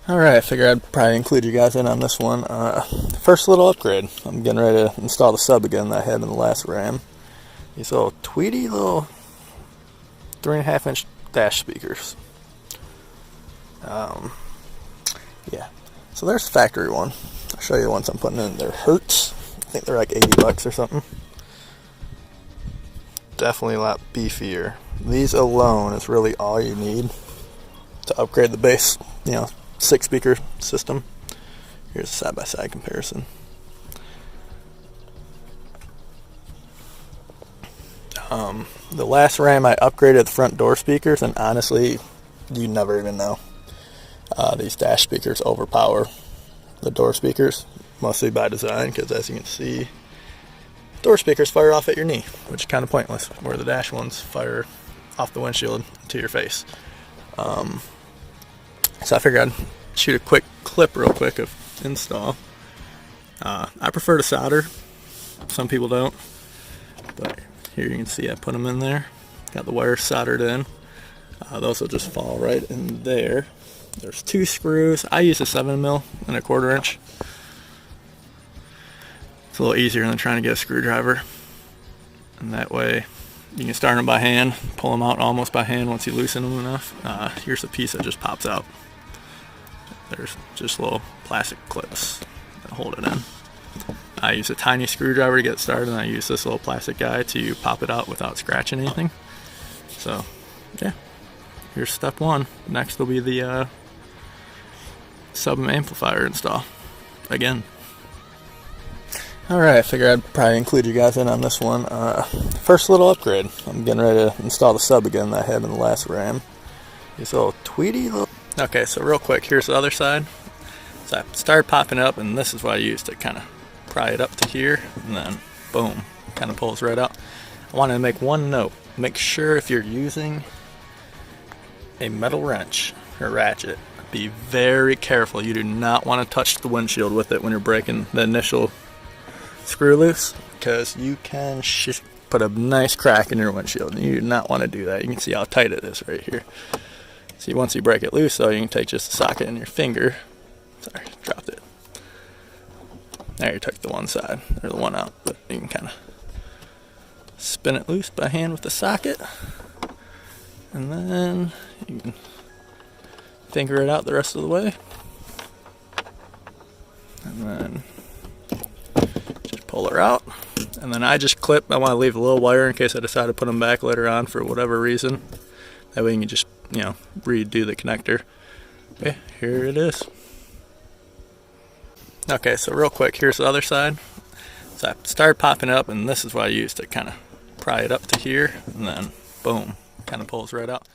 Alright, I figured I'd probably include you guys in on this one. First little upgrade. I'm getting ready to install the sub again that I had in the last RAM. These little tweedy little 3.5-inch dash speakers. Yeah. So there's the factory one. I'll show you the ones I'm putting in. They're Hertz. I think they're like 80 bucks or something. Definitely a lot beefier. These alone is really all you need to upgrade the bass, 6-speaker system. Here's a side-by-side comparison. The last RAM I upgraded the front door speakers, and honestly, you never even know. These dash speakers overpower the door speakers, mostly by design, because as you can see, door speakers fire off at your knee, which is kind of pointless, where the dash ones fire off the windshield to your face. So I figured I'd shoot a quick clip real quick of install. I prefer to solder. Some people don't. But here you can see I put them in there. Got the wires soldered in. Those will just fall right in there. There's 2 screws. I use a 7mm and a 1/4 inch. It's a little easier than trying to get a screwdriver. And that way you can start them by hand, pull them out almost by hand once you loosen them enough. Here's a piece that just pops out. There's just little plastic clips that hold it in. I use a tiny screwdriver to get started, and I use this little plastic guy to pop it out without scratching anything. So, yeah, here's step 1. Next will be the sub amplifier install. Again. Alright, I figured I'd probably include you guys in on this one. First little upgrade. I'm getting ready to install the sub again that I had in the last RAM. These little tweedy little... Okay, so real quick, here's the other side. So I started popping up, and this is what I used to kind of pry it up to here, and then boom, kind of pulls right out. I wanted to make one note. Make sure if you're using a metal wrench or ratchet, be very careful. You do not want to touch the windshield with it when you're breaking the initial screw loose, because you can put a nice crack in your windshield, and you do not want to do that. You can see how tight it is right here. See, once you break it loose, though, you can take just a socket in your finger. Sorry, dropped it. There, you took the one side, or the one out, but you can kind of spin it loose by hand with the socket, and then you can finger it out the rest of the way, and then just pull her out. And then I just clip. I want to leave a little wire in case I decide to put them back later on for whatever reason. That way you can just, redo the connector. Okay, here it is. Okay, so real quick, here's the other side. So I started popping up, and this is what I used to kind of pry it up to here, and then boom, kind of pulls right out.